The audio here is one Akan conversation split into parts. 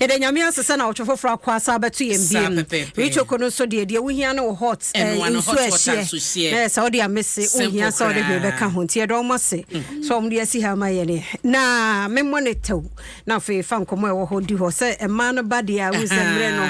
nyame asesa na otwofo fra kwasa beto yembiem richo kono so de we hia no hot so de amese we hia so de beka ho ntie do mo se so mo de asi ha ma ye ne na me monitor na fe fa nkomo e wo ho di ho se e ma no ba de a we se mre no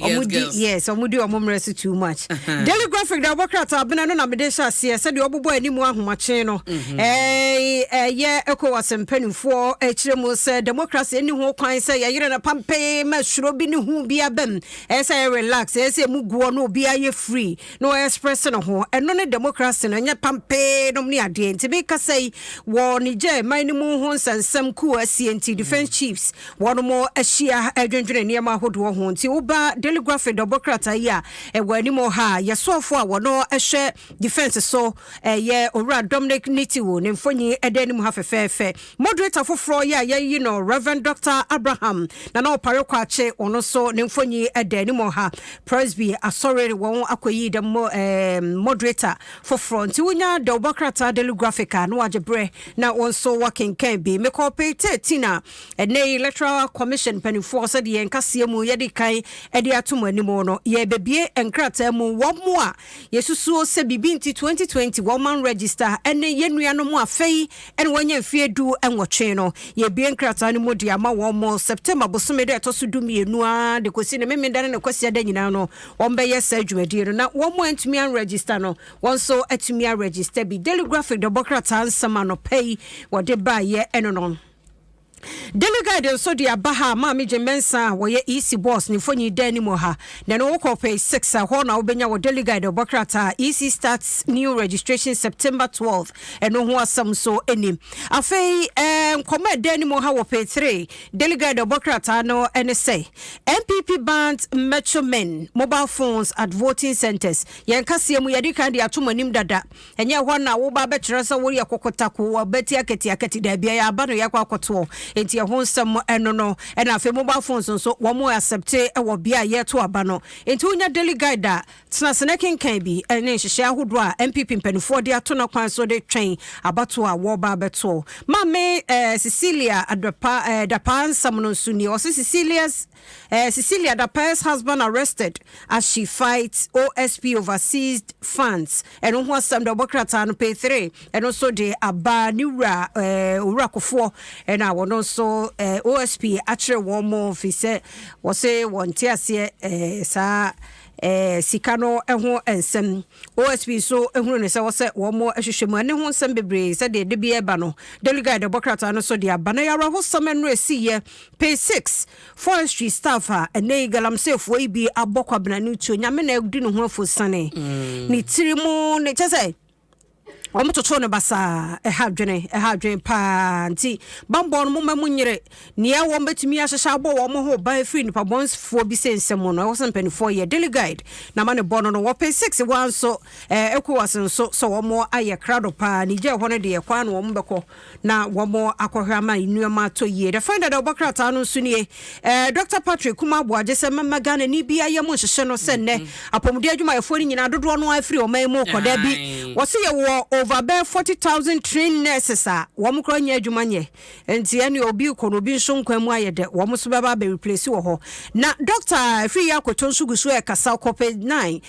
omudi yes omudi omomre so too much daily graphic da bokrata abena no na me de sha se se de obobo animu ahomache no ye ECOWAS mpanimfo ekire mu se democracy ni ho kwan se ye yire na pampe ma shuro bi ni hu bi abem say relax say mu guo no bi aye free no express no ho eno ne democracy no nya pampe no ni ade nti be ka say wo ni je man ni mu ho nsensem ku asienti defense chiefs wono mo ahia adwendwene ne ma hodo ho nti wo ba telegraph democrat ya wani mo ha yesofo a wono ehwe defense so ye owura Dominic Nitiwo ne mfonyi edani mu ha fefefe moderator foforo ya you know Reverend Dr. Abraham na na opare kwache ono so ne mfonyi edani mu ha presby asore won akoyi dem moderator foforo nti wonya democrat telegraphic no ajebre na onso working can be me cooperate tina ene electoral commission penifo so de enkase mu ye de kan ede atom animo no ye bebie enkrata mu wo mu a yesusuo se bibi nti 2020 woman register ene yenua no mu afei ene wonya mfie du enwotwe no ye bie enkrata no mu de ama wo mu September bosome de etoso du mienu a de kosi ne memendane ne kwasi ada nyina no wombe ye sa adwumadi no na wo mu antumi an register no wonso atumi a register bi daily graphic the bokrata ansama no pay wode ba ye eno no delegate so dia baha ma me jemensa wo ye EC boss ni fonyi dani mo ha na no ko pay 6 ho na obenya wo delegate bokrata EC starts new registration September 12th eno ho asam so enim afei koma dani mo ha wo pay 3 delegate bokrata no ene say MPP bans metro men mobile phones at voting centers yen kase mu yedi kan dia tomanim dada enye ho na wo ba betre so wo ye kokotako wo beti aketi da bia ya ba no yakwa akoto enti ho nsem eno no na afi mobile phones nso wo mo accept e wo bia ye to aba no enti unya daily guide da tena senekin kan bi ene hihye ahodo a MPP mpanifo de ato na kwan so de twen abato a wo ba beto ma me Cecilia Adapa Dapan Samuno Suni or Cecilia Dapa's husband arrested as she fights OSP over seized funds and who was some democrats no pay 3 and also the aba niura urakofo and I want also OSP actually one more officer was say one tiasie sa sikano eho ensem OSP so ehunu ne se wo se wo mo ehwehwemu ne ho nsem bebre se de bia eba no delegate democrat no so de aba na yara ho somenro esiye pay 6 forestry staff a ene galamsef wo ibi abokwa bna ne tuo nyame na edi no ho afosane ni tirimu ne chese omo toto ne basa ha dwene pa nti bambo no mama nyire ne ya wo betumi ahyehye abo wo mo ho ban free nipa bons fo bi sensem no wo sempen 4 year delegate na ma ne bono no wo pay 6 wan so ECOWAS nso so wo mo aye crowd pa ni je ho ne de kwa no wo mbekọ na wo mo akohwa ma inuama to ye the find that obokrata no sunie Dr. Patrick kuma boaje se mama Ghana ni bia ye mo hyehye no se ne apomudi adwuma yefo ni nyina dodo no afiri o man mu koda bi wo se ye wo over 40,000 trained nurses a wom kro nya adwuma nye enti ene obi kono bi nso nkwa mu ayede wom so baba be replace wo ho na doctor free yakoto nsugusu e kasa COVID-9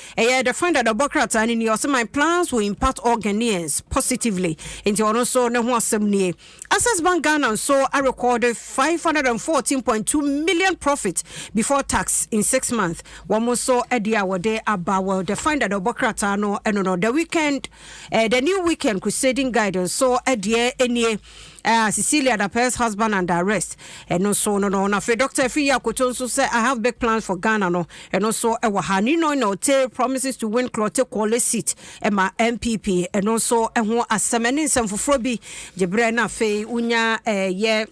the find that the democrat and in my plans will impact all Ghanaians positively enti ono so ne ho asem nie Access Bank Ghana so I recorded 514.2 million profit before tax in 6 months wom so edia wode about the find that the democrat no eno the weekend the new weekend crusading guidance so adie enie Cecilia Dapa's husband under arrest and also no na for Dr. Fiya Kotonso say I have big plans for Ghana no and also hani no take promises to win Clote Kwale seat my MPP and also ho asemeni nsem bi jebre na fe unya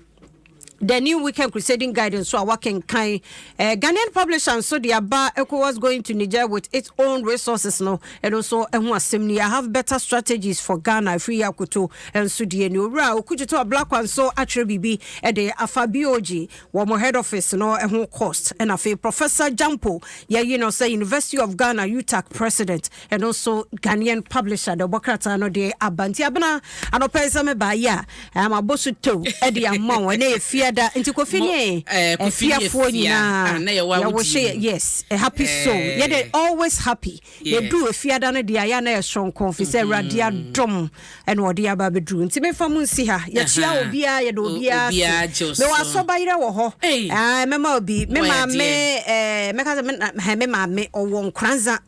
the new weekend crusading guidance so working kind Ghanaian publisher so the aba ECOWAS going to Niger with its own resources no and also assembly I have better strategies for Ghana free yakuto and so the new ra okujuto a black one so actually be the afabioji one more head office no and cost and afi Professor Jampo say University of Ghana UTAC president and also Ghanaian publisher the bokrata no de abanti abana anopesa me ba ya am abosu to e de amon we na efia fiada nti kofini fiafo nyina ya wo share yes a happy soul yeah they always happy they do a fiada na dia ya na ya strong confess radia dom and wodi aba bedru nti me fam nsi ha ya chia obia ya do obia me wa so bayire wo ho mema obi me ma me me ka me ma me owo nkranza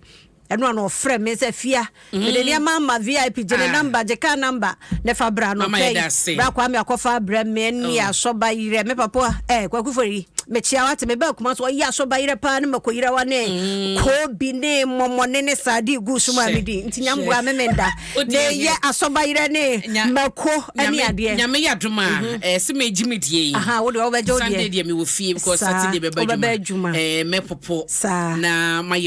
eno no frɛ me se fia me de lia mama VIP gene number je ka number ne fa bra no pay bra kwa me akofa bra me ni asoba yire me papa kwakufori me chia wate me ba kuma so ya asoba yire pa ne makoyira wa ne ko bi ne momone ne sadi gusu ma medi nti nyambua me menda ne ye asoba yire ne mako ani ade nyame yadoma se me jimidie aha wo de obejo de Sunday de me wo fie because Saturday be ba juma me popo na